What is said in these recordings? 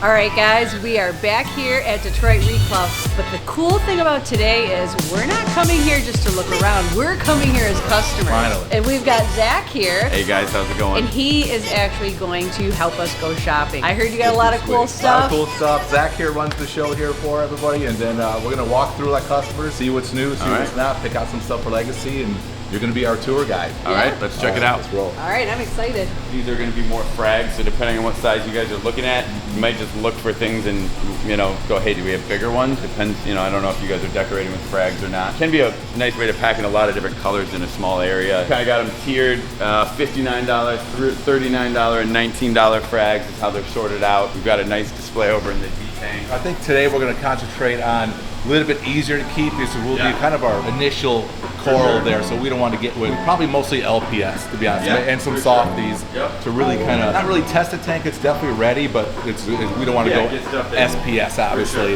All right, guys, we are back here at Detroit Reef Club, but the cool thing about today is we're not coming here just to look around. We're coming here as customers. Finally. And we've got Zach here. Hey guys, how's it going? And he is actually going to help us go shopping. I heard you got a lot of cool stuff. A lot of cool stuff. Zach here runs the show here for everybody, and then we're going to walk through like customers, see what's new, see what's not, pick out some stuff for LegaSea, and you're going to be our tour guide. All right, let's check it out. Let's roll. All right, I'm excited. These are going to be more frags, so depending on what size you guys are looking at, you might just look for things and, you know, go, hey, do we have bigger ones? Depends, you know, I don't know if you guys are decorating with frags or not. Can be a nice way to pack in a lot of different colors in a small area. Kind of got them tiered, $59, $39, and $19 frags is how they're sorted out. We've got a nice display over in the D tank. I think today we're going to concentrate on a little bit easier to keep. This will be kind of our initial coral there, so we don't want to get with probably mostly LPS, to be honest, and some softies to really kind of, not really test the tank. It's definitely ready, but we don't want to go SPS, obviously,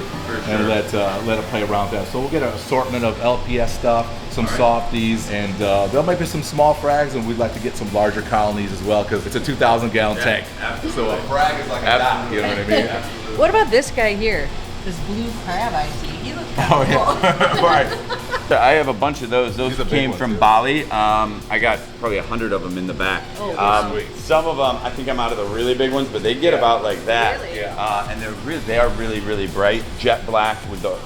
and let it play around with that. So we'll get an assortment of LPS stuff, some softies, and there might be some small frags, and we'd like to get some larger colonies as well, because it's a 2,000-gallon tank. So a frag is like a dot, you know what I mean? What about this guy here? This blue crab I see. He looks kind of cool. Right. I have a bunch of those. Those came from Bali. I got probably 100 of them in the back. Oh, some of them, I think I'm out of the really big ones, but they get about like that. Really? And they are really bright, jet black with the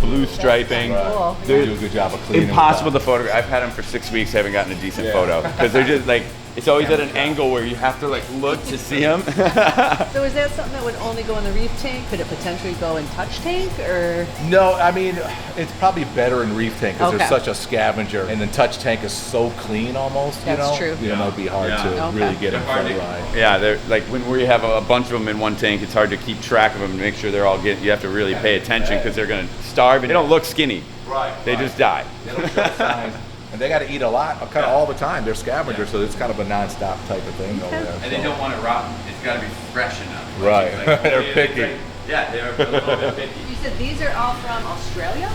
blue striping. Cool. They do a good job of cleaning. Impossible to photograph. I've had them for 6 weeks, haven't gotten a decent photo because they're just like, it's always at an angle where you have to like look to see them. So is that something that would only go in the reef tank? Could it potentially go in touch tank or? No, I mean, it's probably better in reef tank because Okay. there's such a scavenger, and then touch tank is so clean almost, you know? That's true. You know, it'd be hard to really get them for the ride. Yeah, they're like when we have a bunch of them in one tank, it's hard to keep track of them and make sure they're all getting, you have to really pay attention because they're going to starve and they don't look skinny. Right. They just die. They don't show signs. And they got to eat a lot, kind of all the time. They're scavengers, so it's kind of a non-stop type of thing over there. And they don't want it rotten. It's got to be fresh enough. Right. Like, They're picky. They're a little bit picky. You said these are all from Australia?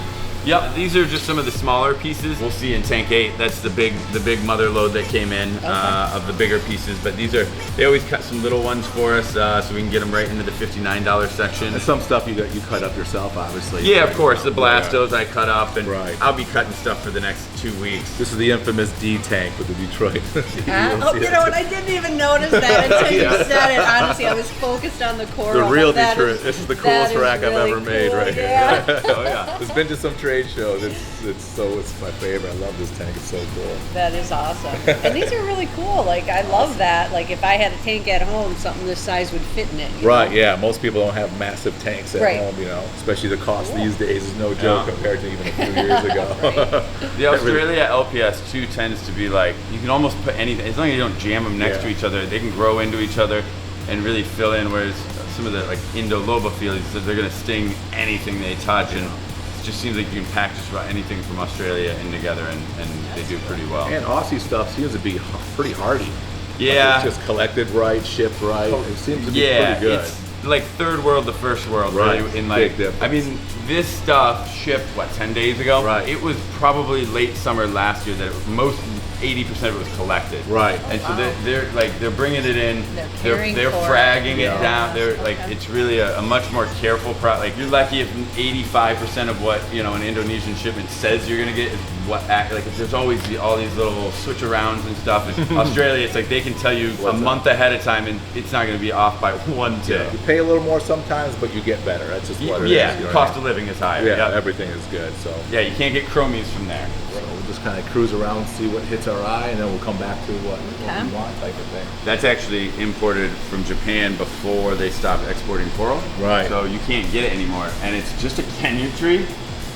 Yep, these are just some of the smaller pieces. We'll see in tank 8. That's the big mother load that came in of the bigger pieces. But these are, they always cut some little ones for us so we can get them right into the $59 section. And some stuff you cut up yourself, obviously. Yeah, of course. The Blastos I cut up, and I'll be cutting stuff for the next 2 weeks. This is the infamous D tank with the Detroit. You know what? I didn't even notice that until you said it. Honestly, I was focused on the coral. The real Detroit. This is the coolest rack I've ever made right here. Yeah. Oh yeah. It's been to some trade shows. It's my favorite. I love this tank. It's so cool. That is awesome. And these are really cool. Like, I love that. Like, if I had a tank at home, something this size would fit in it. You know? Yeah. Most people don't have massive tanks at home, you know. Especially the cost these days is no joke compared to even a few years ago. The Australia LPS 2 tends to be like, you can almost put anything, as long as you don't jam them next to each other, they can grow into each other and really fill in, whereas some of the like Indo-Lobophilies, they're going to sting anything they touch, and it just seems like you can pack just about anything from Australia in together, and they do pretty well. And Aussie stuff seems to be pretty hardy. Yeah. Like it's just collected right, shipped right. It seems to be pretty good. It's like third world to first world, Right. really. In like, Big difference. I mean, this stuff shipped, 10 days ago? Right. It was probably late summer last year that most 80% of it was collected. Right. And so they're bringing it in. They're for fragging it. it down. They're like, it's really a much more careful like, you're lucky if 85% of what, you know, an Indonesian shipment says you're gonna get is what like, there's always all these little switch arounds and stuff. And Australia, it's like they can tell you a month ahead of time, and it's not gonna be off by 1 tick. You pay a little more sometimes, but you get better. That's just what it is. Yeah, You know cost of living is higher. Yeah, everything is good. So yeah, you can't get chromies from there. So we'll just kind of cruise around, see what hits our eye, and then we'll come back to what we want type of thing. That's actually imported from Japan before they stopped exporting coral. Right. So you can't get it anymore, and it's just a Kenya tree.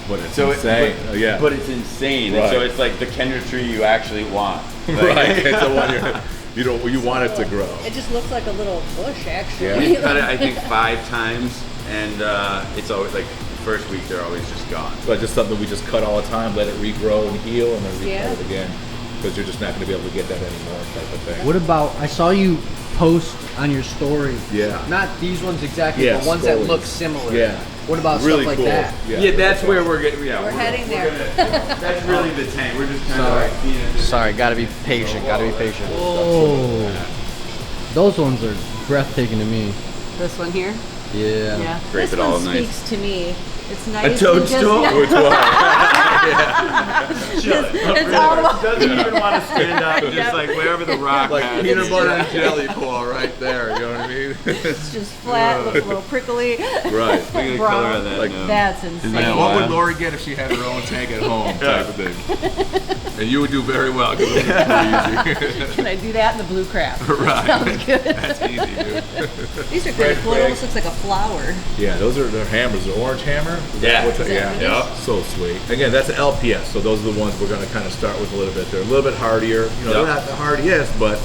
But it's insane. But it's insane. Right. And so it's like the Kenya tree you actually want. Like, Right. It's the one you want it to grow. It just looks like a little bush, actually. Yeah. We cut it, I think, 5 times, and it's always like the first week they're always just gone. But just something we just cut all the time, let it regrow and heal, and then recut it Yeah. again. Because you're just not going to be able to get that anymore, type of thing. What about, I saw you post on your story. Yeah. Not these ones exactly, Yeah, but ones that scrollies. look similar. Yeah. What about Really stuff like cool. that? Yeah, that's where we're getting. Yeah, We're heading there. That's really the tank. We're just kind of like seeing it. Sorry, gotta be patient, gotta be patient. Oh, those ones are breathtaking to me. This one here? Yeah. Yeah. Scrape This it all one nice. speaks to me. It's nice. A to toadstool? just- Which one? It's all about. Doesn't even want to stand up, just like wherever the rock Like has. peanut butter and jelly paw right there, you know what I mean? It's just flat, looks a little prickly. Right. Look at the color of that. Like, no. That's Isn't insane. that Man, what would wild? Lori get if she had her own tank at home type of thing? And you would do very well because it's pretty easy. Can I do that in the blue crab? Right. Sounds good. That's easy, dude. These are kind of cool. It almost looks like a flower. Yeah, those are their hammers. The orange hammer. Yeah. What's that? Is that Yeah. what it Yep. So sweet. Again, that's an LPS. So those are the ones we're going to kind of start with a little bit. They're a little bit hardier. You know, Yep. they're not the hardiest, but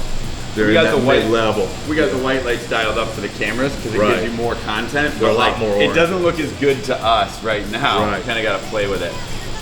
they're We in got that the white mid-level. We got the white lights dialed up for the cameras because it Right. gives you more content. They're But a lot like, more it orange. doesn't look as good to us right now. Right. We kind of got to play with it.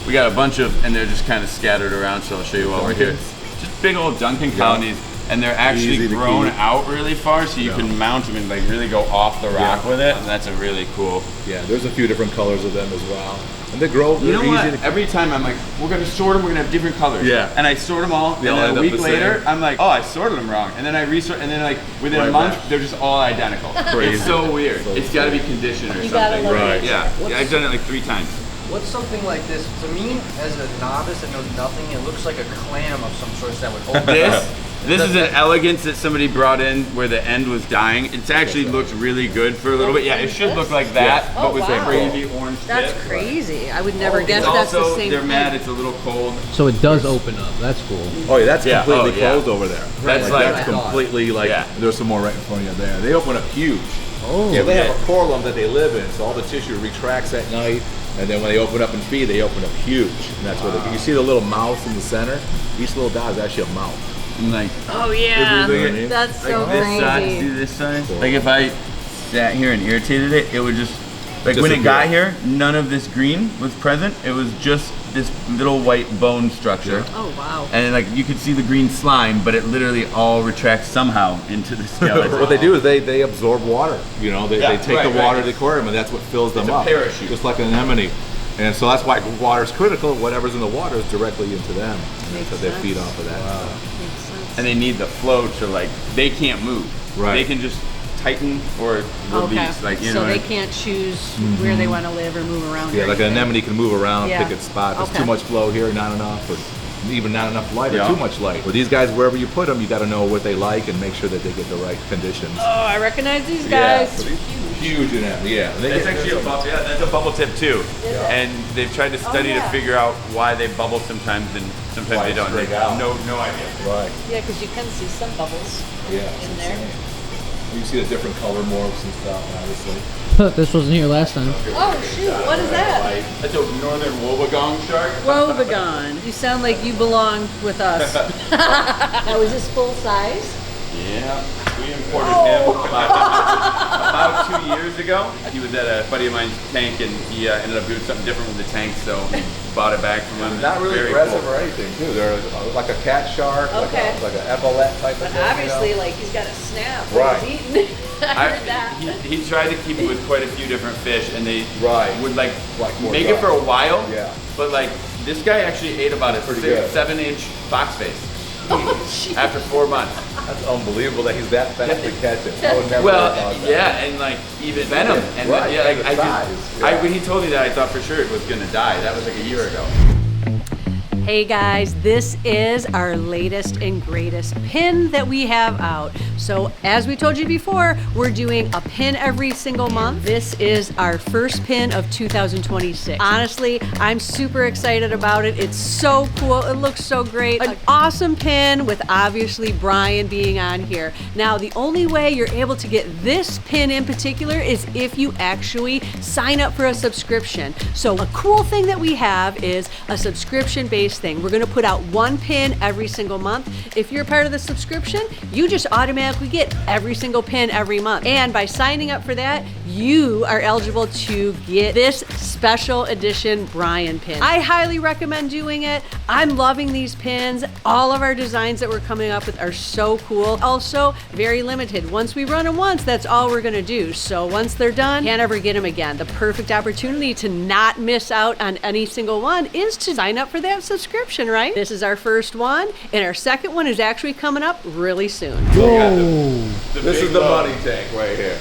We got a bunch of, and they're just kind of scattered around. So I'll show you while we're here. Just big old Duncan colonies, and they're actually Easy to grown keep. out really far, so you Yeah. can mount them and like really go off the rock Yeah. with it. And that's a really cool. Yeah, there's a few different colors of them as well. And they grow, You they're know what? easy to Every time I'm like, we're gonna sort them, we're gonna have different colors. Yeah. And I sort them all, They all and then end a up week the later, same. I'm like, oh, I sorted them wrong. And then I resort, and then like within Right a month, back. they're just all identical. Crazy. It's so weird. So It's got to be conditioned or You gotta something. love Right. it. Yeah. What's- Yeah, I've done it like 3 times. What's something like this? To me, as a novice that knows nothing, it looks like a clam of some sort that would open. This is an elegance that somebody brought in where the end was dying. It's actually looked really good for a little bit. Yeah, it should look like that, Yeah. but with Oh, wow. a crazy orange That's tip. crazy. I would never It's guess that's the also, same they're thing. mad it's a little cold. So it does open up. That's cool. Oh yeah, that's Yeah. completely Oh, yeah. closed over there. That's like, like- that's completely like. Yeah. There's some more right in front of you there. They open up huge. Oh. Yeah, they have Yeah. a coralum that they live in, so all the tissue retracts at night, and then when they open up and feed, they open up huge, and that's where you see the little mouth in the center. Each little dot is actually a mouth. And like Oh yeah, Everything. that's so like this size, crazy. do this size. Like if I sat here and irritated it, it would just like when it Disappear. got here, none of this green was present. It was just this little white bone structure. Oh wow. And like you could see the green slime, but it literally all retracts somehow into the skeleton. What they do is they absorb water. You know, they take right, the water right. to the aquarium, and that's what fills them It's a up. parachute. Just like an anemone. And so that's why water is critical. Whatever's in the water is directly into them. And Makes so they sense. feed off of that. Makes sense. And they need the flow to like, they can't move. Right. They can just tighten or release. Okay. Like, you so know, they can't choose where they want to live or move around. Yeah, or like an anything. anemone can move around, Yeah. pick its spot. There's Okay. too much flow here, not enough, or even not enough light or Yeah. too much light. With these guys, wherever you put them, you got to know what they like and make sure that they get the right conditions. Oh, I recognize these guys. so these huge anemone, yeah. They That's get- actually a bubble. Yeah, that's a bubble tip too. And they've tried to study yeah. to figure out why they bubble sometimes and sometimes Why they it's don't. They straight out. no idea. Right. Yeah, because you can see some bubbles Yeah. in there. You can see the different color morphs and stuff, obviously. This wasn't here last time. Oh shoot, what is that? That's a northern wobbegong shark. Wobegon. You sound like you belong with us. Now is this full size? Yeah, we imported him about 2 years ago. He was at a buddy of mine's tank, and he ended up doing something different with the tank, so we bought it back from him. Not really Very aggressive cool. or anything, too. They're like a cat shark, Okay. like an epaulette type of But thing. obviously, you know? like he's got a snap. Right. He's eating. I heard that. He tried to keep it with quite a few different fish, and they Right. would like more make it for a dry. while. Yeah. But like this guy actually ate about a Pretty good. 7-inch fox face Oh, jeez. after 4 months. That's unbelievable that he's that fast to catch it. I would never have Well, thought that. yeah, and like even venom, and Right, yeah, like, and the I size, just, yeah. when he told me that, I thought for sure it was gonna die. That was like a year ago. Hey guys, this is our latest and greatest pin that we have out. So as we told you before, we're doing a pin every single month. This is our first pin of 2026. Honestly, I'm super excited about it. It's so cool. It looks so great. An awesome pin with obviously Brian being on here. Now, the only way you're able to get this pin in particular is if you actually sign up for a subscription. So a cool thing that we have is a subscription-based thing. We're gonna put out one pin every single month. If you're part of the subscription, you just automatically get every single pin every month. And by signing up for that, you are eligible to get this special edition Brian pin. I highly recommend doing it. I'm loving these pins. All of our designs that we're coming up with are so cool. Also, very limited. Once we run them once, that's all we're gonna do. So once they're done, can't ever get them again. The perfect opportunity to not miss out on any single one is to sign up for that subscription, right? This is our first one, and our second one is actually coming up really soon. Whoa. This is the money tank right here.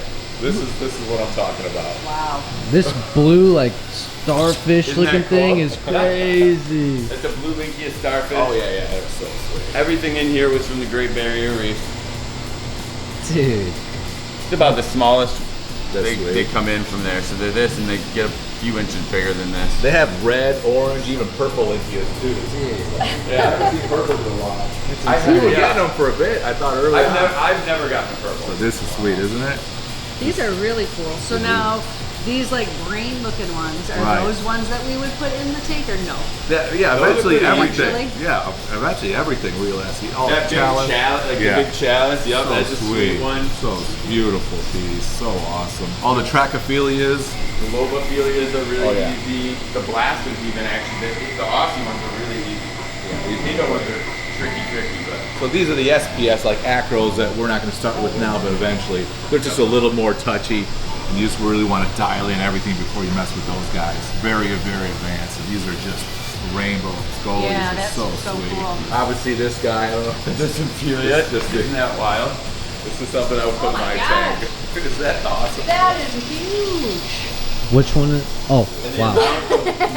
This is what I'm talking about. Wow. This blue, like, starfish Isn't looking that thing cool? is crazy. That's a blue minkia starfish. Oh yeah, they're so sweet. Everything in here was from the Great Barrier Reef. Dude. It's about the smallest. That's They sweet. come in from there, so they're this, and they get a few inches bigger than this. They have red, orange, even purple Indias too. Yeah, I see purple a lot. We were getting them for a bit. I thought earlier. I've never gotten a purple. So this is sweet, isn't it? These are really cool. So now, these like brain looking ones, are Right. those ones that we would put in the tank or no? Yeah, Those are eventually pretty everything. actually. Yeah, eventually everything real esky. Oh, That big chalice. like Yeah. the big chalice. Yep, So that's a sweet one. So beautiful piece. So awesome. All the Trachophilias. The Lobophilias are really Oh, yeah. easy. The Blasters even actually, the Aussie ones are really easy. These Nico ones are tricky, but. So these are the SPS, like acros, that we're not going to start with now, but eventually. They're just a little more touchy. And you just really want to dial in everything before you mess with those guys. Very, very advanced. And these are just rainbow goalies. Yeah, Are that's so so sweet. cool. Obviously, this guy, I don't know. This Symphilia, isn't that wild? This is something I would put Oh in my my gosh. tank. Is that awesome? That is huge. Which one? Oh, And wow.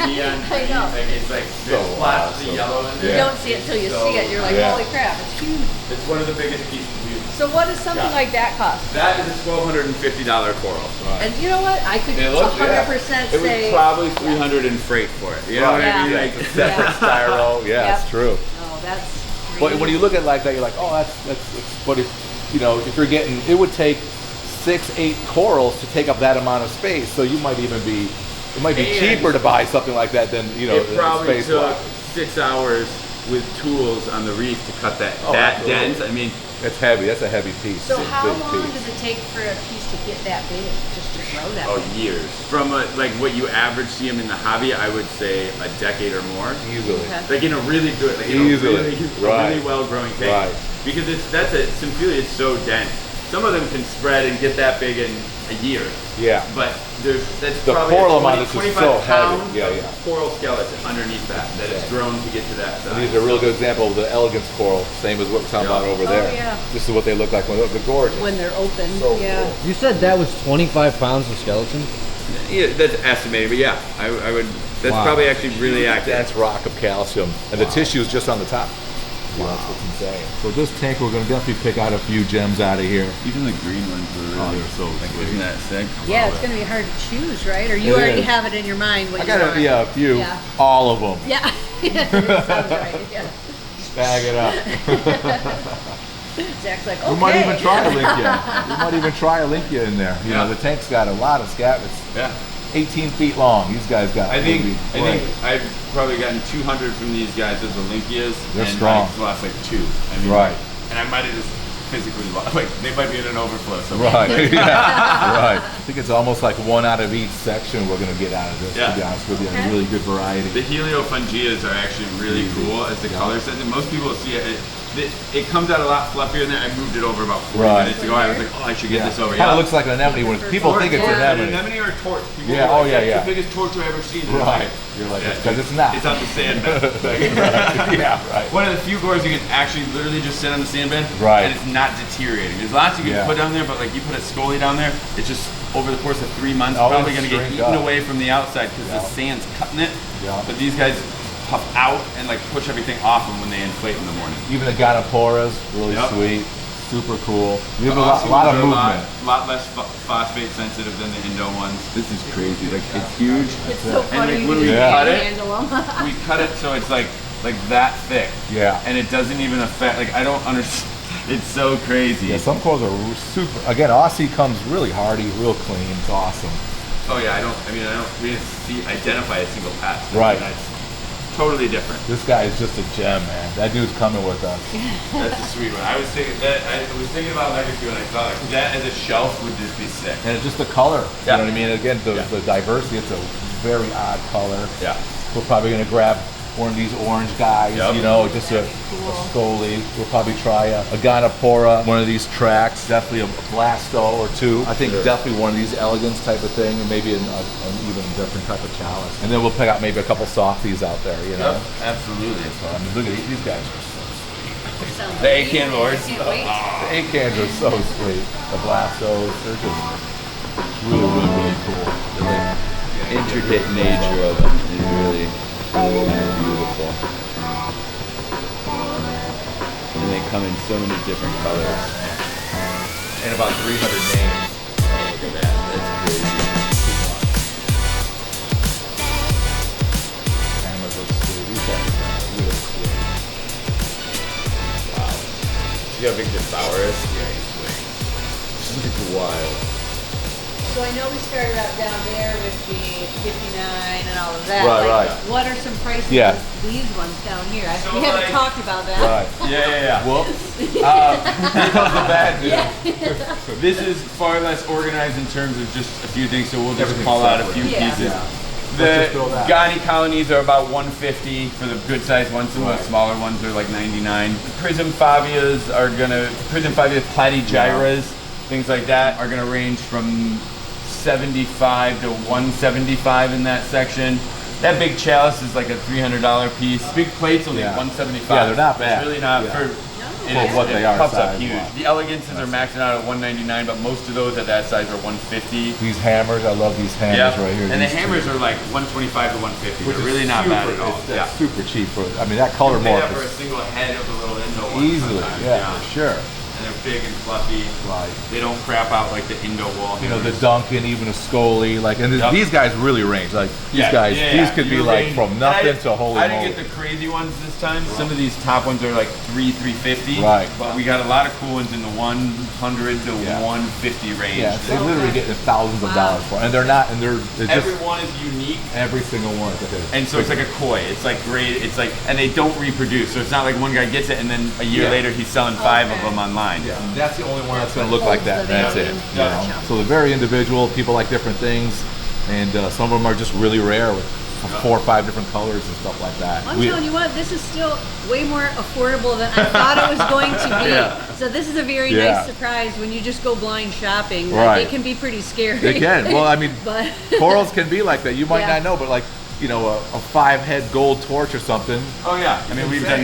Neon I know. like it's like So lots awesome. of yellow in You there. don't see it till you see it. You're like, Yeah. holy crap, it's huge. It's one of the biggest pieces we've. So what does something Yeah. like that cost? That is a $1,250 coral. And you know what? I could It looks- 100% It was say. probably $300 in freight for it. You know what I mean? Yeah. Like, It's a separate styro. Yeah, Yep. it's true. Oh, that's. But when you look at it like that, you're like, oh, that's. But if you know, if you're getting, it would take 6-8 corals to take up that amount of space. So you might even be, it might be And cheaper to buy something like that than it probably space took wise. 6 hours with tools on the reef to cut that Oh, that absolutely. dense. I mean, It's heavy. That's a heavy piece. So It's a how big long piece. does it take for a piece to get that big? Just to grow that big? years. From like what you average see them in the hobby, I would say a decade or more. Easily. Okay. Like in a really good, like in Easily. a really, Right. really well growing tank. Right. Because that's a Symphilia is so dense. Some of them can spread and get that big in a year. Yeah. But that's The probably coral a amount is just 25 so heavy. pounds Yeah, of yeah. coral skeleton underneath that has grown to get to that size. And these are a real good example of the elegance coral, same as what we're talking Yeah. about over Oh, there. yeah. This is what they look like when they're gorgeous. When they're open. So yeah. cool. You said that was 25 pounds of skeleton? Yeah, that's estimated, but yeah, I would. That's Wow. probably actually really accurate. Dense rock of calcium, and the tissue is just on the top. Wow. That's what's insane. So this tank, we're going to definitely pick out a few gems out of here. Even the green ones were Oh, they're so sweet. Isn't that sick? Yeah, it's going to be hard to choose, right? Or you It already is. have it in your mind what I you got want. a few, Yeah. all of them. Yeah. It sounds right. Yeah. Bag it up. Zach's like, okay. We might even try a Linkia. We might even try a Linkia in there. You know, Yeah. the tank's got a lot of scabbards. Yeah. 18 feet long. These guys got. I think maybe- I've probably gotten 200 from these guys as the Linkias. They're and strong. I've lost like 2. I mean, Right. And I might have just physically lost. Like they might be in an overflow somewhere. Right. Yeah. Right. I think it's almost like one out of each section we're gonna get out of this. Yeah. To be honest with you, Okay. a really good variety. The heliofungias are actually really cool as the color sets. And most people see it. It comes out a lot fluffier in there. I moved it over about 40 Right. minutes ago. I was like, oh, I should get this over. Kind of looks like an anemone when people think it's Or an an anemone. anemone or a torch. People Yeah, are oh, like, yeah, "That's yeah. the biggest torch I've ever seen. Right. You're like, Yeah, because it's not. It's on the sand bed. Yeah. Right. One of the few cores you can actually literally just sit on the sand bed Right. and it's not deteriorating. There's lots you can Yeah. put down there, but like you put a scolie down there, it's just over the course of 3 months Oh, probably it's going to get shrink eaten up. away from the outside because Yeah. the sand's cutting it. Yeah. But these guys puff out and like push everything off them when they inflate in the morning. Even the Gonoporas, really Yep. sweet, super cool. You have The a Aussie lot of ones are movement. lot less phosphate sensitive than the Indo ones. This is crazy. Like it's huge. It's so funny. like, you when just we Yeah. cut it, handle 'em. we cut it so it's like that thick. Yeah. And it doesn't even affect. Like I don't understand. It's so crazy. Yeah, some corals are super. Again, Aussie comes really hardy, real clean. It's awesome. Oh yeah, I don't. We didn't identify a single patch. Right. That's totally different. This guy is just a gem, man. That dude's coming with us. That's a sweet one. I was thinking about LegaSea when I saw it. That as a shelf would just be sick. And it's just the color. Yeah. You know what I mean? Again, the diversity. It's a very odd color. Yeah. We're probably gonna grab one of these orange guys. Yep. You know, just a scolie. We'll probably try a Gonopora, one of these tracks. Definitely a blasto or two. I think definitely one of these elegance type of thing, and maybe an even different type of chalice. And then we'll pick out maybe a couple softies out there. You know. Yep. Absolutely. So, I mean, look at these guys. Are so Sounds The amazing. Acan lords. I can't wait. The A-cans are so sweet. The blastos, they're just Really cool. The like, intricate nature of them is really kind of beautiful. And they come in so many different colors. And about 300 names. Look at that, that's crazy. Cameras look sweet. These guys are really sweet. Wow. You got a big Thesaurus? Yeah, he's sweet. It's wild. So I know we started out down there with the 59 and all of that. Right. What are some prices Yeah. of these ones down here? So, We haven't like- talked about that. Right. Yeah. Whoops. Here comes the bad news. This is far less organized in terms of just a few things, so we'll just Everything's call out a separate. few Yeah. pieces. Yeah. The Let's just throw that. Ghani colonies are about 150 for the good sized ones. Some of the smaller ones are like 99. Prism favias platygyras, things like that, are gonna range from 75 to 175 in that section. That big chalice is like a $300 piece. Big plates only Yeah. 175. Yeah, they're not bad. It's really not Yeah. for what they are Puffs up size-wise. huge. The elegances are maxing out at 199, but most of those at that size are 150. These hammers, I love these hammers right here. And the These hammers are like 125 to 150. Which They're is really not super, bad at all. It's super cheap for. I mean, that color Made morph up for a is single head of the little Indo one. easily. sometimes, Yeah, for sure. And they're big and fluffy. Right. They don't crap out like the Indo wall. You know, the hammers. Duncan, even a Scully, like, and Yep. these guys really range. Like these Yeah, guys, yeah, these yeah. could be You like range- from nothing to holy I didn't moly. get the crazy ones this time. Some of these top ones are like 350. Right. But we got a lot of cool ones in the 100 to Yeah. 150 range. Yeah, they literally get thousands of dollars for, it. And they're not, and they're just Every one is unique. every single one is a hit. And so it's like a koi. It's like great. It's like, and they don't reproduce. So it's not like one guy gets it and then a year Yeah. later he's selling 5 of them online. Yeah, that's the only one that's going to look like that. And that's it. You Yeah. know? So they're very individual. People like different things, and some of them are just really rare with 4 or 5 different colors and stuff like that. I'm telling you what, this is still way more affordable than I thought it was going to be. Yeah. So this is a very Yeah. nice surprise when you just go blind shopping. Right. It can be pretty scary. They can. Well, I mean, But corals can be like that. You might Yeah. not know, but like, you know, a 5-head gold torch or something. Oh yeah. I mean we've had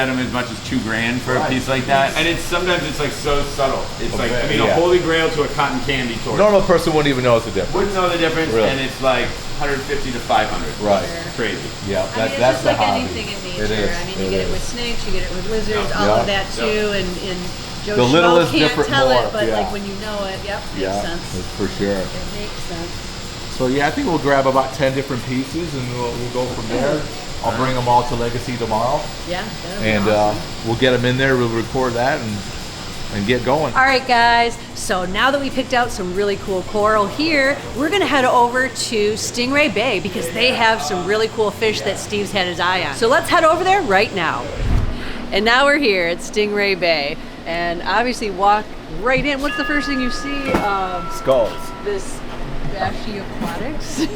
them as much as $2,000 for a Right. piece like that. And it's sometimes it's like so subtle. It's like I mean Yeah. a holy grail to a cotton candy torch. Normal person wouldn't even notice the difference. Wouldn't know the difference, Really. and it's like 150 to 500. Right. It's crazy. Yeah, I mean, it's that's just the like hobby. anything in nature. It is. I mean, you get it with snakes, you get it with lizards, all Yeah. of that too. And Joe The Schmo littlest can't different tell more, it, but yeah. like when you know it, yep, makes Yeah, sense. that's for sure. It makes sense. So yeah, I think we'll grab about 10 different pieces and we'll go from there. I'll bring them all to LegaSea tomorrow, Yeah, that'll be and awesome. we'll get them in there. We'll record that and get going. All right, guys. So now that we picked out some really cool coral here, we're gonna head over to Stingray Bay because they have some really cool fish that Steve's had his eye on. So let's head over there right now. And now we're here at Stingray Bay, and obviously walk right in. What's the first thing you see? Skulls. This Bashy Aquatics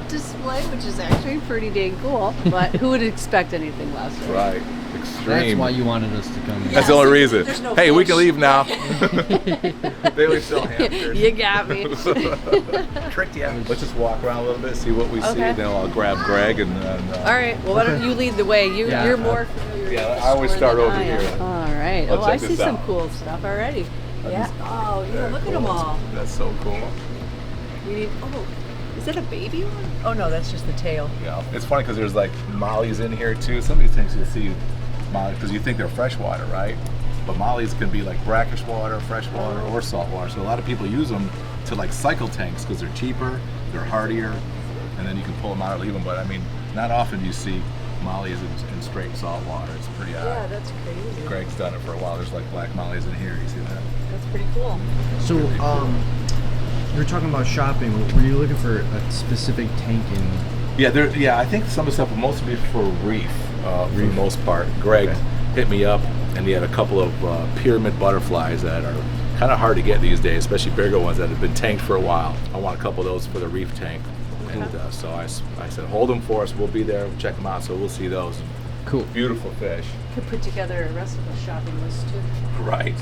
display, which is actually pretty dang cool. But who would expect anything less? Right. Extreme. That's why you wanted us to come in. That's the only reason. There's no Hey, we fish. can leave now. They only sell hamsters. You got me. Tricked you. Let's just walk around a little bit, see what we see. Okay. Then I'll grab Greg and All right. Well, why don't you lead the way? Yeah. You're more familiar. Yeah, with the I always store start than over I am. here. All right. I'll Oh, I check see this some out. cool stuff already. Yeah. Oh, yeah. Look at them all. That's so cool. We need. Oh, is that a baby one? Oh no, that's just the tail. Yeah, it's funny because there's like mollies in here too. Some of these things you'll see mollies because you think they're freshwater, right? But mollies can be like brackish water, freshwater, or saltwater. So a lot of people use them to like cycle tanks because they're cheaper, they're hardier, and then you can pull them out or leave them. But I mean, not often do you see mollies in straight salt water. It's pretty odd. Yeah, that's crazy. Greg's done it for a while. There's like black mollies in here. You see that? That's pretty cool. So, you were talking about shopping. Were you looking for a specific tank in? Yeah, I think some of the stuff will mostly be for reef, for the most part. Greg hit me up, and he had a couple of pyramid butterflies that are kind of hard to get these days, especially bigger ones that have been tanked for a while. I want a couple of those for the reef tank. And so I said, hold them for us. We'll be there. We'll check them out. So we'll see those. Cool. Beautiful fish. Could put together a rest of the shopping list too. Right.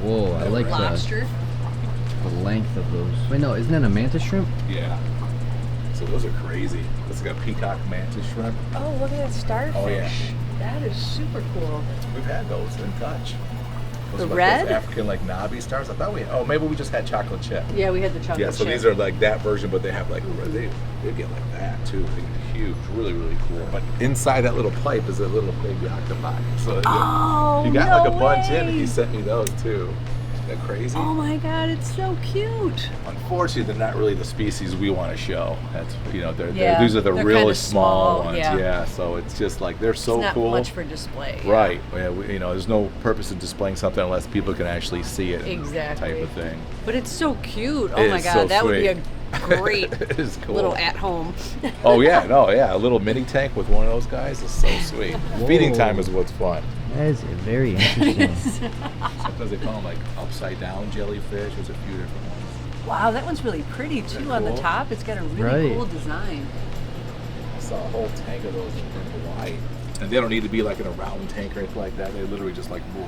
Whoa, I like Lobster. the length of those. Wait, no, isn't that a mantis shrimp? Yeah. So those are crazy. This is like a peacock mantis shrimp. Oh, look at that starfish. Oh, yeah. That is super cool. We've had those in touch. The like red? those African like knobby stars. I thought maybe we just had chocolate chip. Yeah, we had the chocolate Yeah, so chip. these are like that version, but they have like they get like that too. They get huge, really really cool. But inside that little pipe is a little baby octopi. So you got like a bunch in, and he sent me those too. Isn't that crazy? Oh my god, it's so cute. Unfortunately, they're not really the species we want to show. That's these are the they're really kinda small ones. yeah. So it's just like they're so It's not cool. much for display. Yeah. Right. Yeah, there's no purpose in displaying something unless people can actually see it. Exactly. Type of thing. But it's so cute. Oh It my is god, so that would be a sweet. great It is cool. little at home. Oh yeah, a little mini tank with one of those guys is so sweet. Feeding time is what's fun. That is very interesting. Sometimes they call them like upside down jellyfish. There's a few different ones. Wow, that one's really pretty too on the cool? top. It's got a really Right. cool design. I saw a whole tank of those in Hawaii. And they don't need to be like in a round tank or anything like that. They literally just like move.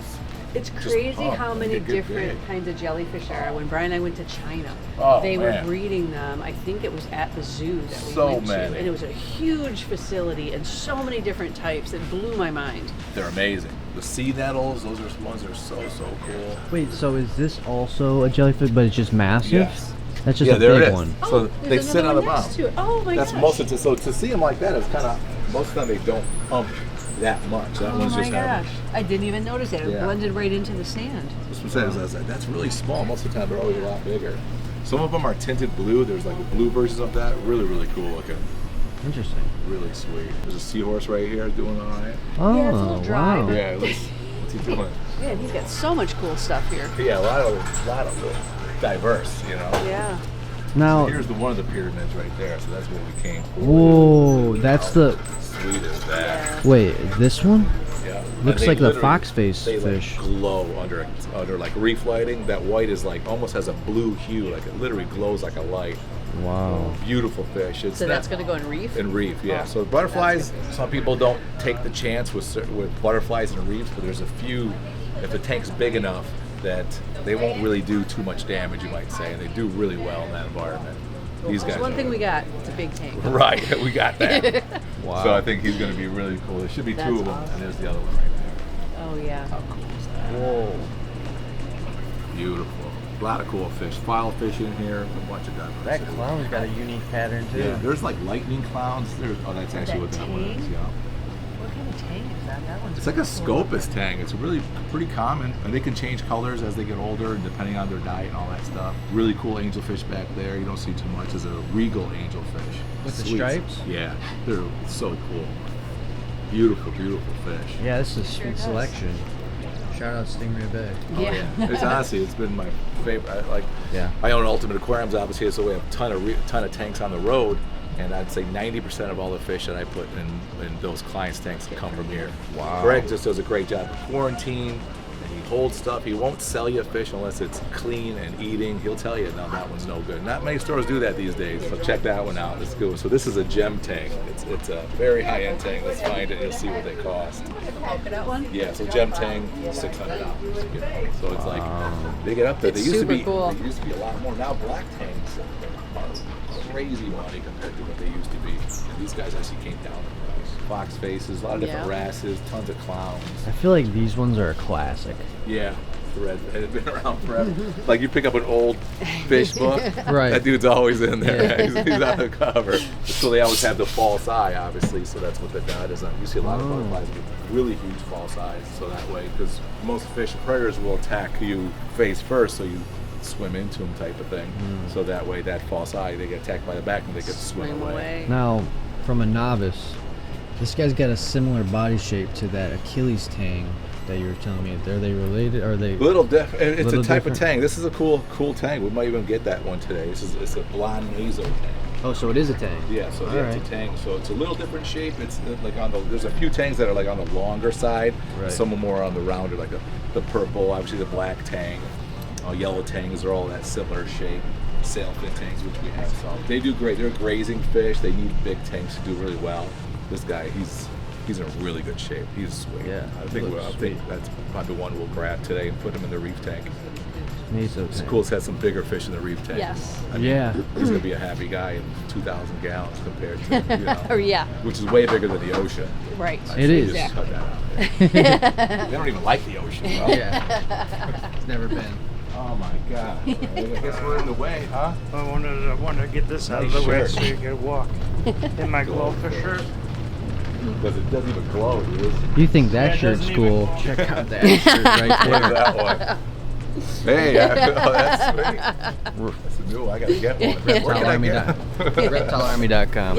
It's Just crazy pump how and many they get different big. kinds of jellyfish there are. When Brian and I went to China, Oh, they man. were breeding them. I think it was at the zoo that we So went many. to. And it was a huge facility and so many different types. It blew my mind. They're amazing. The sea nettles, those are ones that are so cool. Wait, so is this also a jellyfish, but it's just massive? Yes. That's just Yeah, a there it big is. one. So Oh, they there's sit another on the one next bottom. to it. Oh my That's gosh. most of it. So to see them like that, it's kind of most of the time they don't pump that much. That Oh one's my just gosh. I didn't even notice it. It Yeah. blended right into the sand. That's really small. Most of the time they're always a lot bigger. Some of them are tinted blue. There's like blue versions of that. Really, really cool looking. Interesting. Really sweet. There's a seahorse right here doing all right. Oh, Yeah, it's a little dry, wow. but- Yeah, what's he doing? Man, he's got so much cool stuff here. Yeah, a lot of diverse, Yeah. Now, Here's one of the pyramids right there, so that's what we came for. whoa, that's the. Sweet as that. Wait, this one? Yeah. Looks And they like the literally- fox face they fish. Like glow under like reef lighting. That white is like almost has a blue hue, like it literally glows like a light. Wow. Beautiful fish. It's So that's not- going to go in reef? in reef, yeah. Oh, So butterflies, that's some people don't take the chance with butterflies and reefs, but there's a few. If the tank's big enough, that they won't really do too much damage, you might say, and they do really well in that environment. These guys. That's one are- thing we got. It's a big tank. Right, we got that. Wow. So I think he's going to be really cool. There should be That's two of them, awesome. and there's the other one right there. Oh, yeah. How cool is that? Whoa. Beautiful. A lot of cool fish. File fish in here, a bunch of diversity. That clown's got a unique pattern too. Yeah, there's like lightning clowns. That's actually what that one is. tang? Yeah. What kind of tank is that? That one's It's like a really cool. Scopus tang. It's really pretty common, and they can change colors as they get older, depending on their diet and all that stuff. Really cool angelfish back there. You don't see too much. There's a regal angelfish With the Sweet. stripes? Yeah, they're so cool. Beautiful, beautiful fish. Yeah, this is a Sure sweet does. selection. Shout out Stingray Bay. Yeah. It's honestly, it's been my favorite. Yeah. I own Ultimate Aquariums, obviously, so we have a ton of tanks on the road, and I'd say 90% of all the fish that I put in those clients' tanks come from here. Wow. Greg just does a great job of quarantine, and he holds stuff. He won't sell you a fish unless it's clean and eating. He'll tell you, no, that one's no good. Not many stores do that these days, so check that one out. It's good. So this is a gem tank. It's a very high-end tank. Let's find it. You'll see what they cost. Polka dot one? Yeah, so gem tang, $600. So it's like they get up there. They It's used to super be cool. They used to be a lot more. Now black tanks are crazy money compared to what they used to be. And these guys actually came down in price. Fox faces, a lot of different Yeah. wrasses, tons of clowns. I feel like these ones are a classic. Yeah, the red. It's been around forever. Like you pick up an old fish book, Right. that dude's always in there. Yeah. He's on the cover. So they always have the false eye, obviously. So that's what the dot is on. You see a lot of Oh. butterflies with really huge false eyes. So that way, because most fish predators will attack you face first, so you swim into them type of thing. So that way, that false eye, they get attacked by the back and they get swim Swim away. away. Now, from a novice, this guy's got a similar body shape to that Achilles tang that you were telling me. Are they related? Are they? Little different. It's Little a type different? of tang. This is a cool tang. We might even get that one today. It's a blonde mazo tang. Oh, so it is a tang. Yeah, so All yeah, right. it's a tang. So it's a little different shape. It's like there's a few tangs that are like on the longer side. Right. Some are more on the rounder, like the purple, obviously the black tang, yellow tangs are all that similar shape. Sailfin tangs, which we have some. They do great. They're grazing fish. They need big tanks to do really well. This guy, he's in really good shape. He's sweet. Yeah, I think looks that's probably one we'll grab today and put him in the reef tank. Meso It's tank. cool. It's had some bigger fish in the reef tank. Yes. I mean, Yeah. He's gonna be a happy guy in 2,000 gallons compared to, Or yeah, which is way bigger than the ocean. right. It is. Just cut that out. They don't even like the ocean, bro. Yeah. It's never been. Oh my God. I guess we're in the way, huh? I wanted to get this out of the Nice way shirt. so you could walk in my glowfish shirt. Because it doesn't even glow, dude. You think that Yeah, it shirt's doesn't cool? even- Check out that shirt right Look at there. that one. Hey, oh, that's sweet. That's a new one. I gotta get one. Where can I get? Reptilearmy.com.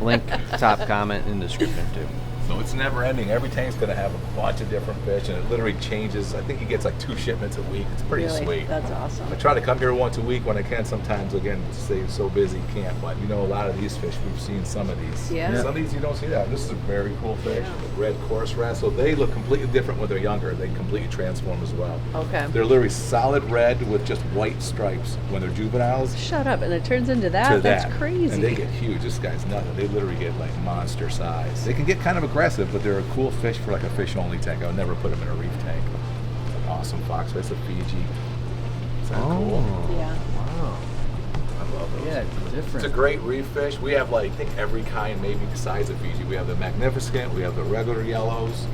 Link, top comment in the description too. So it's never ending. Every tank's gonna have a bunch of different fish, and it literally changes. I think he gets like 2 shipments a week. It's pretty Really? sweet. That's awesome. I try to come here once a week when I can. Sometimes, again, stay so busy, can't. But you know, a lot of these fish, we've seen some of these. Yeah. Some of these you don't see that. This is a very cool fish, red coarse rat. So they look completely different when they're younger. They completely transform as well. Okay. They're literally solid red with just white stripes when they're juveniles. Shut up, and it turns into that. To That's that. crazy. And they get huge. This guy's nothing. They literally get like monster size. They can get kind of aggressive, but they're a cool fish for like a fish-only tank. I would never put them in a reef tank. Awesome fox fish, a Fiji. Is that cool? Yeah. Wow. I love those. Yeah, it's different. It's a great reef fish. We have like, I think every kind maybe besides the Fiji. We have the magnificent, we have the regular yellows.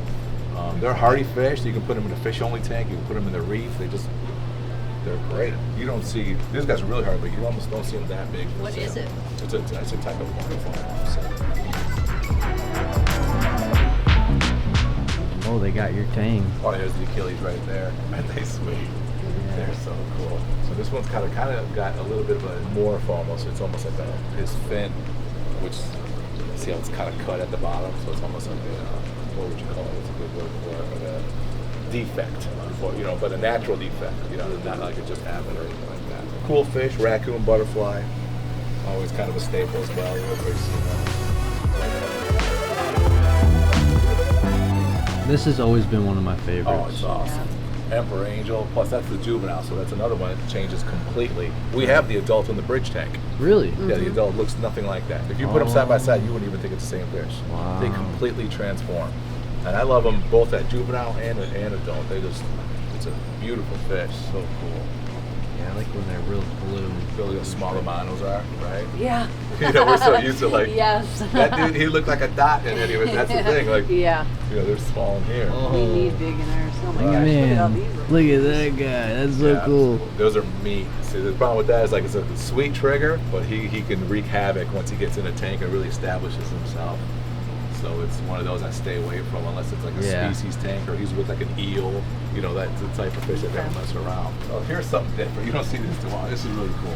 They're hardy fish. You can put them in a fish-only tank. You can put them in the reef. They're great. You don't see, these guys are really hard, but you almost don't see them that big. What is it? It's a type of waterfall. Oh, they got your tang. Oh, there's the Achilles right there. Aren't they sweet? They're so cool. So this one's kind of got a little bit of a morph almost. It's almost like his fin, which, see how it's kind of cut at the bottom? So it's almost like what would you call it? It's a good word for it, but a defect, but a natural defect. Not like it just happened or anything like that. Cool fish, raccoon, butterfly. Always kind of a staple as well. This has always been one of my favorites. Oh, it's awesome. Emperor Angel, plus that's the juvenile, so that's another one that changes completely. We have the adult in the bridge tank. Really? Yeah, the adult looks nothing like that. If you put them side by side, you wouldn't even think it's the same fish. Wow. They completely transform. And I love them both at juvenile and adult. It's a beautiful fish, so cool. Yeah, I like when they're real blue. Really how small the monos are, right? Yeah. We're so used to like, Yes. that dude, he looked like a dot, and anyways, that's the thing, like, Yeah. they're small in here. We need big in ours. Oh my gosh. Man, Look at all these. look at that guy. That's so Yeah, cool. Those are meat. See, the problem with that is like it's a sweet trigger, but he can wreak havoc once he gets in a tank and really establishes himself. So it's one of those I stay away from unless it's like a species tank or he's with like an eel. That's the type of fish that don't mess around. Oh, here's something different. You don't see this too often. This is really cool.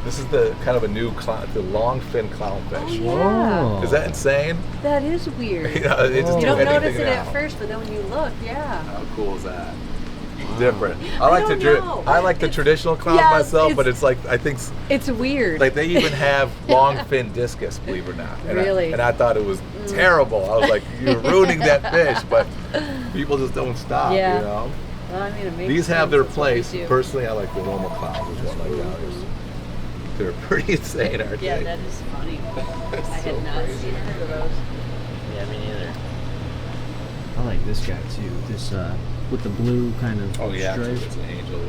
This is the kind of a new the long fin clownfish. Yeah. Is that insane? That is weird. It just You do don't notice anything it now. at first, but then when you look, yeah. How cool is that? Different. I like don't the know. I like the traditional clown yes, myself, but it's like I think It's weird. like they even have long fin discus, believe it or not. And Really? I thought it was terrible. I was like, you're ruining that fish, but people just don't stop. Yeah. Well, I mean, it makes these have sense. their That's what we place. do. Personally, I like the normal clowns. Is what I like ours. They're pretty insane, aren't Yeah, they? that is funny. I That's had so not crazy. seen heard of those. Yeah, me neither. I like this guy too. This with the blue kind of Oh yeah, stripe. it's an angel.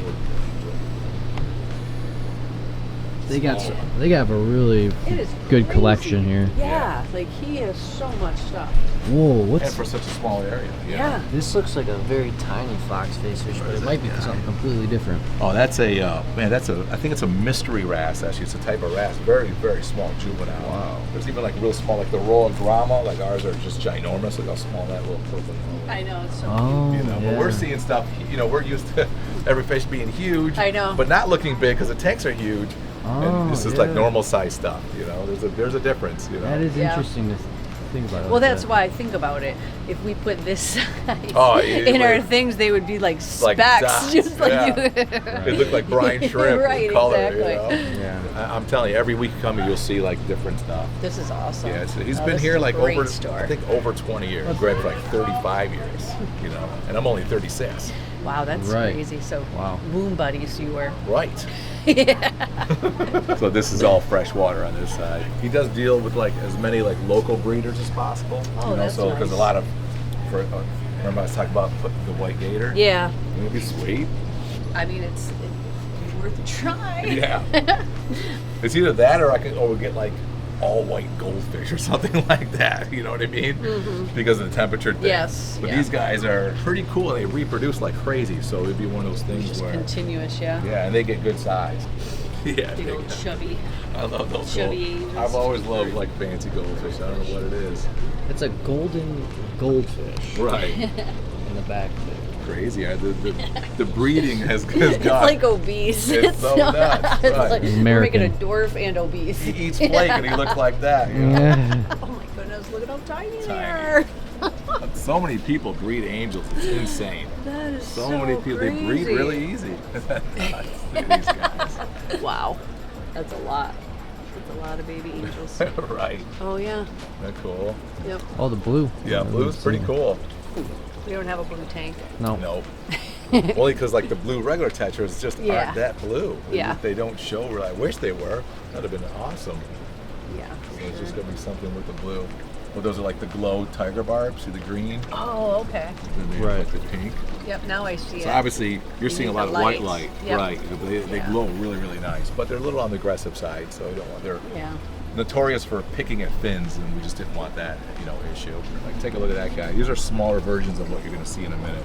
They got a really It is good crazy. collection here. Yeah, like he has so much stuff. Whoa, And what's for such a small area. Yeah. this? Looks like a very tiny fox face fish, but it might be something completely different. Oh, that's a man. I think it's a mystery wrasse. Actually, it's a type of wrasse. Very, very small juvenile. Wow. There's even like real small, like the Royal Grama. Like ours are just ginormous. Look how small that little purple. I know, it's so Oh, But we're seeing stuff. We're used to every fish being huge. I know. But not looking big because the tanks are huge. Oh, And this is like yeah. normal size stuff. There's a difference. That is Yeah. interesting to think about. Well, that's why I think about it. If we put this size Oh, in our things, they would be like specks, dots, just like yeah. you. They look like brine shrimp Right, with color. exactly. Yeah. I'm telling you, every week you come here, you'll see like different stuff. This is awesome. Yeah, he's Oh, been this here is a like great over, store. I think over 20 years. Greg for like 35 years, and I'm only 36. Wow, that's Right. crazy. So, Wow. womb buddies you were. Right. So this is all freshwater on this side. He does deal with like as many like local breeders as possible. Oh, that's so because a nice. lot of, remember I was talking about putting the white gator? Yeah. It'd be sweet. I mean, it's worth a try. Yeah. It's either that or we get like all white goldfish or something like that. You know what I mean? Because of the temperature thing. Yes. But these guys are pretty cool. They reproduce like crazy. So it'd be one of those things Just where. continuous, yeah. Yeah, and they get good size. Yeah. Big old chubby. I love those. Chubby angels. I've always loved like fancy goldfish. I don't know what it is. It's a golden goldfish Right. in the back there. Crazy. The breeding has got. It's like obese. It's so nuts. It's Right. like we're American. making a dwarf and obese. He eats flake and he looks like that. You know? Oh my goodness, look at how tiny they Tiny. are. So many people breed angels. It's insane. That is So many people. They breed crazy. really easy. Look at these guys. Wow, that's a lot. That's a lot of baby angels. Right. Oh yeah. Isn't that cool? Yep. Oh, the blue. Yeah, blue's pretty cool. We don't have a blue tank. No. No. Only because like the blue regular tetras just Yeah. aren't that blue. Yeah. They don't show where I wish they were. That'd have been awesome. Yeah. So it's just gonna be something with the blue. Well, those are like the glow tiger barbs. See the green? Oh, okay. Then they have, Right. like the pink. Yep. Now I see So it. obviously you're seeing a need lot the of white light. light, Yep. right? They Yeah. glow really, really nice, but they're a little on the aggressive side, so we don't want. They're Yeah. notorious for picking at fins, and we just didn't want that, issue. Like, take a look at that guy. These are smaller versions of what you're going to see in a minute.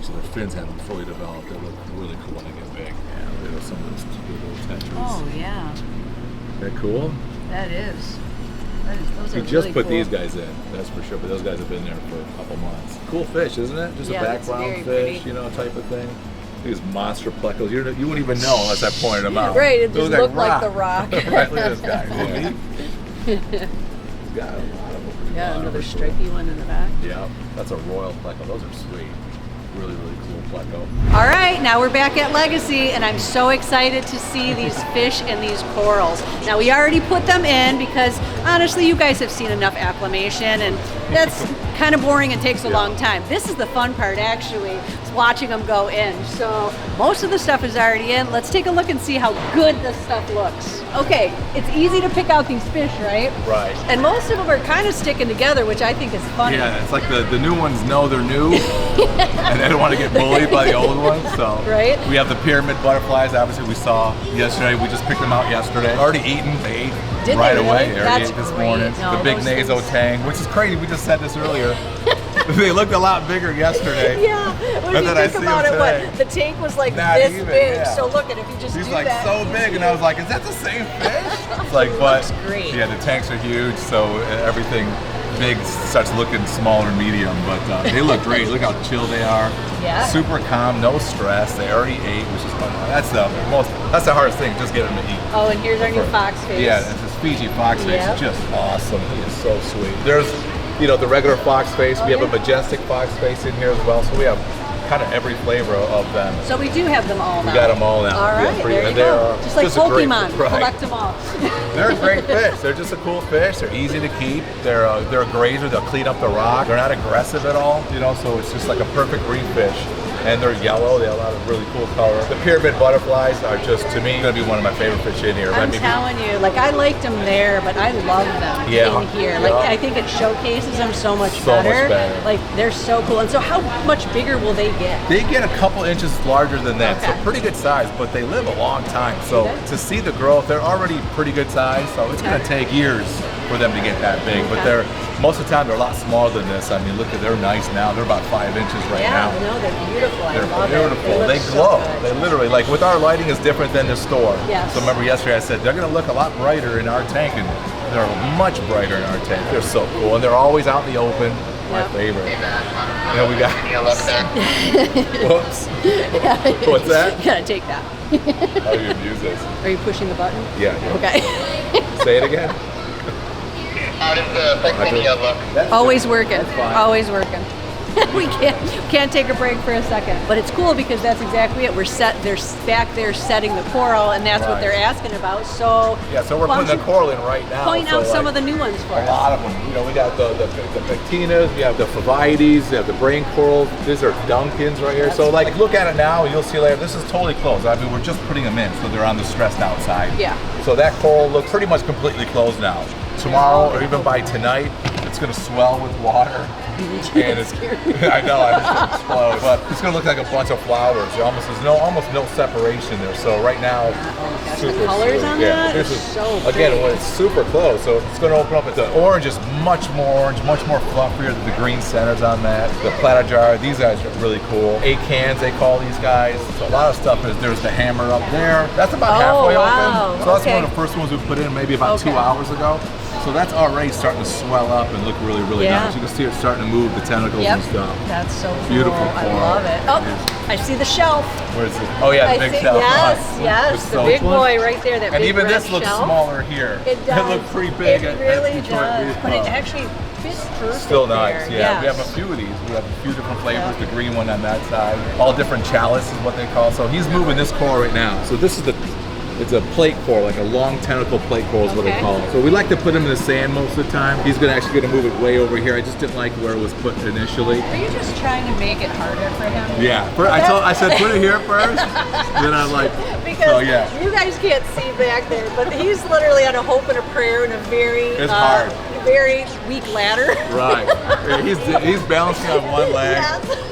So their fins haven't fully developed. They look really cool when they get big. Yeah, there's some of those little tetras. Oh yeah. Isn't that cool? That is. Those We are just really put cool. these guys in, that's for sure. But those guys have been there for a couple months. Cool fish, isn't it? Just Yeah, a that's background very fish, pretty. type of thing. These monster plecos, you wouldn't even know unless I pointed them out. Right, it Those just looked like the rock. Right, look at this guy. He's got a lot of them. Yeah, another stripy one in the back. Yeah, that's a royal pleco. Those are sweet. Really, really cool pleco. All right, now we're back at LegaSea, and I'm so excited to see these fish and these corals. Now, we already put them in because, honestly, you guys have seen enough acclimation, and that's kind of boring and takes a long time. This is the fun part, actually, is watching them go in. So most of the stuff is already in. Let's take a look and see how good this stuff looks. Okay, it's easy to pick out these fish, right? Right. And most of them are kind of sticking together, which I think is funny. Yeah, it's like the new ones know they're new, and they don't want to get bullied by the old ones. So Right. we have the pyramid butterflies. Obviously, we saw yesterday. We just picked them out yesterday. Already eaten. They ate Did right they away. really? They already That's ate this great. morning. No, the big those naso things- tang, which is crazy. We just said this earlier. They looked a lot bigger yesterday. Yeah, when And you then I think see about them it, today. what the tank was like Not this even, big. yeah. So look at if you just He's do like that. so big, and I was like, "Is that the same fish?" It's like, but looks great. yeah, the tanks are huge, so everything big starts looking smaller, medium. But they look great. Look how chill they are. Yeah. Super calm, no stress. They already ate, which is fun. That's the hardest thing. Just get them to eat. Oh, and here's our new fox face. Yeah, this Fiji fox face Yep. is just awesome. He is so sweet. There's, the regular fox face. We have a majestic fox face in here as well. So we have kind of every flavor of them. So we do have them all now. We got them all now. All Yeah, right, pretty- there you and they go. are Just like just a great- Pokemon, right. collect them all. They're great fish. They're just a cool fish. They're easy to keep. They're a grazer. They'll clean up the rock. They're not aggressive at all. So it's just like a perfect reef fish. And they're yellow. They have a lot of really cool color. The pyramid butterflies are just, to me, going to be one of my favorite fish in here. I'm telling you, like I liked them there, but I love them Yeah. in here. Like Yeah. I think it showcases them so much So much better. better. Like they're so cool. And so how much bigger will they get? They get a couple inches larger than that, so Okay. pretty good size, but they live a long time. So Okay. to see the growth, they're already pretty good size, so it's going to take years for them to get that big. But Okay. most of the time, they're a lot smaller than this. I mean, look at, they're nice now. They're about 5 inches right Yeah, now. no, they're beautiful. I They're love beautiful. it. They look so glow. good. They literally, like with our lighting is different than the store. Yes. So remember yesterday I said they're going to look a lot brighter in our tank, and they're much brighter in our tank. They're so cool, and they're always out in the open. My Yep. favorite. We got. Whoops. What's that? You gotta take that. How do you use this? Are you pushing the button? Yeah. Okay. Say it again. How does the Finalizing look? That's Always good. working. That's fine. Always working. We can't take a break for a second. But it's cool because that's exactly it. They're back there setting the coral, and that's what Right. they're asking about. So Yeah, so we're why don't putting the you coral in right now. point so out some like, of the new ones for A us. lot of them. We got the pectinas, we have the favites, we have the brain corals. These are Duncans right here. So like, look at it now, and you'll see later. This is totally closed. I mean, we're just putting them in, so they're on the stressed out side. Yeah. So that coral looks pretty much completely closed now. Tomorrow, or even by tonight, it's going to swell with water. And it's, I know, I just explode. But it's gonna look like a bunch of flowers. There's almost no separation there. So right now, the colors on that this is is so again pretty. when it's super close. So it's gonna open up. The orange is much more orange, much more fluffier than the green centers on that. The platyjar, these guys are really cool. Acans, they call these guys. So a lot of stuff is there's the hammer up there. That's about halfway open. So that's one of the first ones we put in maybe about 2 hours ago. So that's already starting to swell up and look really, really nice. You can see it starting to move the tentacles and stuff. That's so cool. Beautiful I coral. love it. Oh, I see the shelf. Where's it? Oh yeah, the big shelf. Yes, the big boy right there. That and big even red this looks shelf. smaller here. It does. It looks pretty big. It really does. But it actually fits perfect. Still nice. There. Yeah, we have a few of these. We have a few different flavors. The green one on that side. All different chalice is what they call. So he's moving this coral right now. So this is it's a plate coral, like a long tentacle plate coral is what they call it. So we like to put him in the sand most of the time. He's actually gonna move it way over here. I just didn't like where it was put initially. Are you just trying to make it harder for him? Yeah, I said put it here first. Then I'm like, because you guys can't see back there, but he's literally on a hope and a prayer and a very hard. Very weak ladder. Right. He's balancing on one leg. Yes.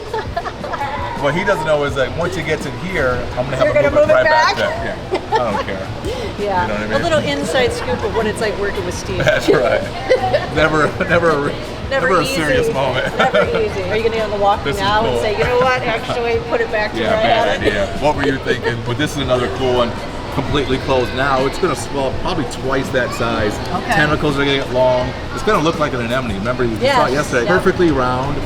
What he doesn't know is that once he gets in here, I'm gonna have You're to gonna move it right back? there. Yeah, I don't care. Yeah, You know what I mean? A little inside scoop of what it's like working with Steve. That's right. Never a easy. serious moment. Never easy. Are you gonna get on the walk This is now cool. and say, you know what, actually put it back to where I had bad it? idea. What were you thinking? But this is another cool one. Completely closed now. It's gonna swell up probably twice that size. Okay. Tentacles are gonna get long. It's gonna look like an anemone. Remember you saw it yesterday. Yep. Perfectly round.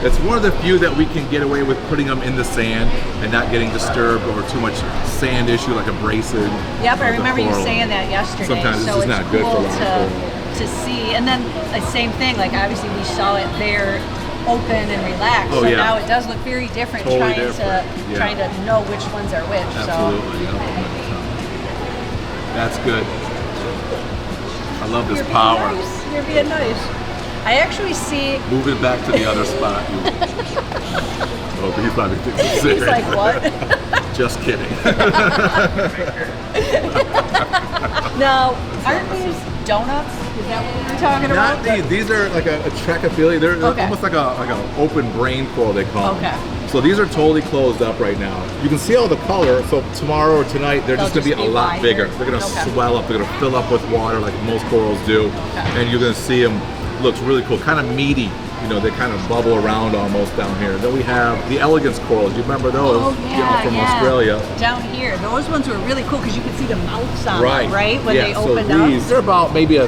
It's one of the few that we can get away with putting them in the sand and not getting disturbed or too much sand issue like abrasive. Yep, I remember you saying that yesterday. Sometimes so it's just not good for a lot of coral. to see. And then the same thing, like obviously we saw it there open and relaxed. Oh, so yeah. now it does look very different Totally trying to know which ones are which. Absolutely. That's good. I love this power. Nice. You're being nice. I actually see. Move it back to the other spot. Oh, but he probably thinks it's serious. He's like, what? Just kidding. Now, aren't these donuts? Is that what we were talking about? Not these are like a trachyphilia. They're almost like an open brain coral they call them. So these are totally closed up right now. You can see all the color. So tomorrow or tonight, they're just going to be a lot bigger. They're going to swell up. They're going to fill up with water like most corals do. And you're going to see them. Looks really cool, kind of meaty. You know, they kind of bubble around almost down here. Then we have the elegance corals. You remember those? From Australia. Down here, those ones were really cool because you could see the mouths on them, right? When they so opened up. They're about maybe a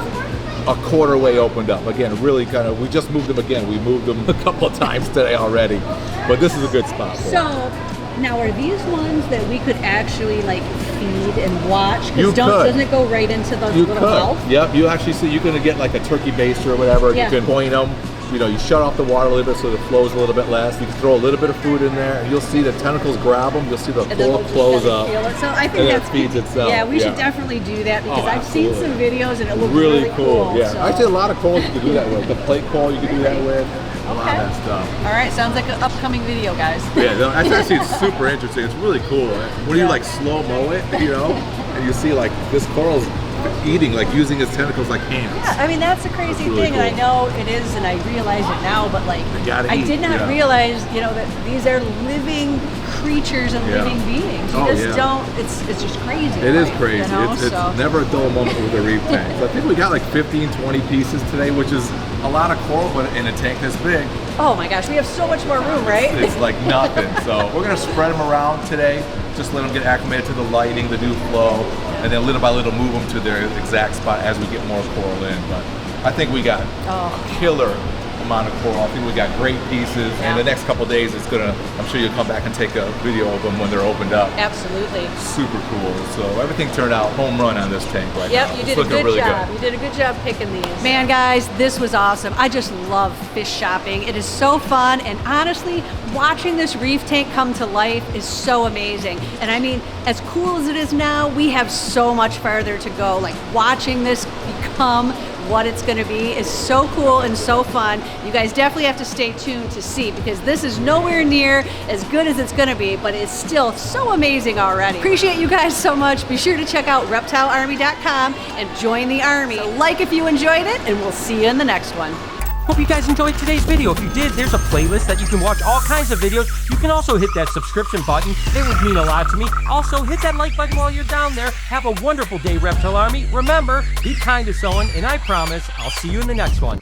quarter way opened up. Again, really kind of. We just moved them again. We moved them a couple of times today already, but this is a good spot for them. Now, are these ones that we could actually like feed and watch? You Because doesn't it go right into the little mouth? Yep. You actually see. You can get like a turkey baster or whatever. You can point them. You know, you shut off the water a little bit so it flows a little bit less. You can throw a little bit of food in there, and you'll see the tentacles grab them. You'll see the coral close up. So I think that feeds itself. Yeah, we should definitely do that because I've seen some videos and it looks really cool. Yeah, so. actually a lot of corals you can do that with. The plate coral you can do that with. A lot of that stuff. All right, sounds like an upcoming video, guys. Yeah, that's actually super interesting. It's really cool. When you like slow mo it, you know, and you see like this coral's eating, like using its tentacles like hands. Yeah, I mean that's a crazy really thing, cool. and I know it is, and I realize it now. But like, I did not realize, you know, that these are living creatures and living beings. You just don't. It's just crazy. It is crazy. You know? It's never a dull moment with a reef tank. So I think we got like 15, 20 pieces today, which is a lot of coral, but in a tank this big. Oh my gosh, we have so much more room, right? It's like nothing. So we're gonna spread them around today. Just let them get acclimated to the lighting, the new flow, and then little by little move them to their exact spot as we get more coral in. But I think we got a killer amount of coral. I think we got great pieces, and the next couple of days it's gonna, I'm sure you'll come back and take a video of them when they're opened up. Absolutely. Super cool. So everything turned out home run on this tank right now. Yep, you did a good job. You did a good job picking these. Man, guys, this was awesome. I just love fish shopping. It is so fun, and honestly, watching this reef tank come to life is so amazing. And I mean, as cool as it is now, we have so much farther to go. Like watching this become what it's going to be is so cool and so fun. You guys definitely have to stay tuned to see, because this is nowhere near as good as it's going to be, but it's still so amazing already. Appreciate you guys so much. Be sure to check out reptilearmy.com and join the army. So like if you enjoyed it, and we'll see you in the next one. Hope you guys enjoyed today's video. If you did, there's a playlist that you can watch all kinds of videos. You can also hit that subscription button. It would mean a lot to me. Also, hit that like button while you're down there. Have a wonderful day, Reptile Army. Remember, be kind to someone, and I promise I'll see you in the next one.